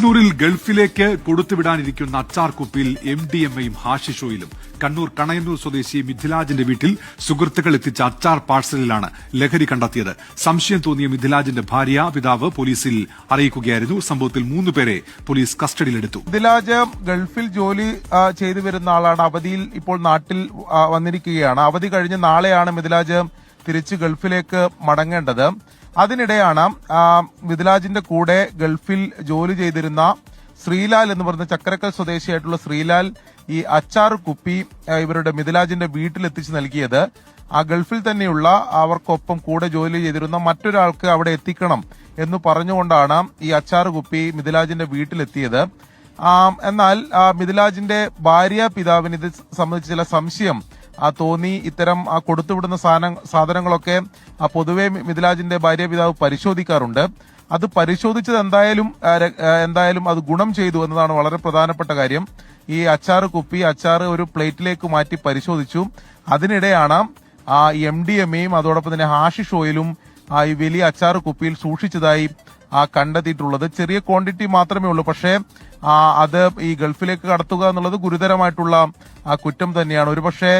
കണ്ണൂരിൽ ഗൾഫിലേക്ക് കൊടുത്തുവിടാനിരിക്കുന്ന അച്ചാർ കുപ്പിയിൽ MDMA-യും ഹാഷിഷ് ഓയിലും. കണ്ണൂർ കണയന്നൂർ സ്വദേശി മിഥിലാജിന്റെ വീട്ടിൽ സുഹൃത്തുക്കൾ എത്തിച്ച അച്ചാർ പാഴ്സലിലാണ് ലഹരി കണ്ടെത്തിയത്. സംശയം തോന്നിയ മിഥിലാജിന്റെ ഭാര്യ പിതാവ് പോലീസിൽ അറിയിക്കുകയായിരുന്നു. സംഭവത്തിൽ 3 പേരെ പോലീസ് കസ്റ്റഡിയിലെടുത്തു. മിഥിലാജ് ഗൾഫിൽ ജോലി ചെയ്തു വരുന്ന ആളാണ്. അവധിയിൽ ഇപ്പോൾ നാട്ടിൽ വന്നിരിക്കുകയാണ്. അവധി കഴിഞ്ഞ് നാളെയാണ് മിഥിലാജ് തിരിച്ച് ഗൾഫിലേക്ക് മടങ്ങേണ്ടത്. അതിനിടെയാണ് മിഥിലാജിന്റെ കൂടെ ഗൾഫിൽ ജോലി ചെയ്തിരുന്ന ശ്രീലാൽ എന്ന് പറയുന്ന ചക്കരക്കൽ സ്വദേശിയായിട്ടുള്ള ശ്രീലാൽ ഈ അച്ചാർ കുപ്പി ഇവരുടെ മിഥിലാജിന്റെ വീട്ടിലെത്തിച്ച് നൽകിയത്. ആ ഗൾഫിൽ തന്നെയുള്ള അവർക്കൊപ്പം കൂടെ ജോലി ചെയ്തിരുന്ന മറ്റൊരാൾക്ക് അവിടെ എത്തിക്കണം എന്ന് പറഞ്ഞുകൊണ്ടാണ് ഈ അച്ചാർ കുപ്പി മിഥിലാജിന്റെ വീട്ടിലെത്തിയത്. എന്നാൽ മിഥിലാജിന്റെ ഭാര്യ പിതാവിന് ഇത് സംബന്ധിച്ച് ചില സംശയം തോന്നി. ഇത്തരം കൊടുത്തുവിടുന്ന സാധനങ്ങളൊക്കെ പൊതുവെ മിഥിലാജിന്റെ ഭാര്യ പിതാവ് പരിശോധിക്കാറുണ്ട്. അത് പരിശോധിച്ചത് എന്തായാലും അത് ഗുണം ചെയ്തു എന്നതാണ് വളരെ പ്രധാനപ്പെട്ട കാര്യം. ഈ അച്ചാർ കുപ്പി ഒരു പ്ലേറ്റിലേക്ക് മാറ്റി പരിശോധിച്ചു. അതിനിടെയാണ് MDMA-യും അതോടൊപ്പം തന്നെ ഹാഷിഷ് ഓയിലും ഈ വലിയ അച്ചാർ കുപ്പിയിൽ സൂക്ഷിച്ചതായി കണ്ടെത്തിയിട്ടുള്ളത്. ചെറിയ ക്വാണ്ടിറ്റി മാത്രമേ ഉള്ളൂ. പക്ഷേ അത് ഈ ഗൾഫിലേക്ക് കടത്തുക എന്നുള്ളത് ഗുരുതരമായിട്ടുള്ള കുറ്റം തന്നെയാണ്. ഒരുപക്ഷെ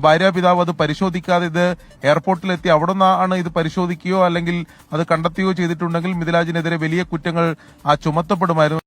ഭാര്യ പിതാവ് അത് പരിശോധിക്കാതെ ഇത് എയർപോർട്ടിലെത്തി അവിടെ നിന്നാണ് ഇത് പരിശോധിക്കുകയോ അല്ലെങ്കിൽ അത് കണ്ടെത്തുകയോ ചെയ്തിട്ടുണ്ടെങ്കിൽ മിഥിലാജിനെതിരെ വലിയ കുറ്റങ്ങൾ ചുമത്തപ്പെടുമായിരുന്നു.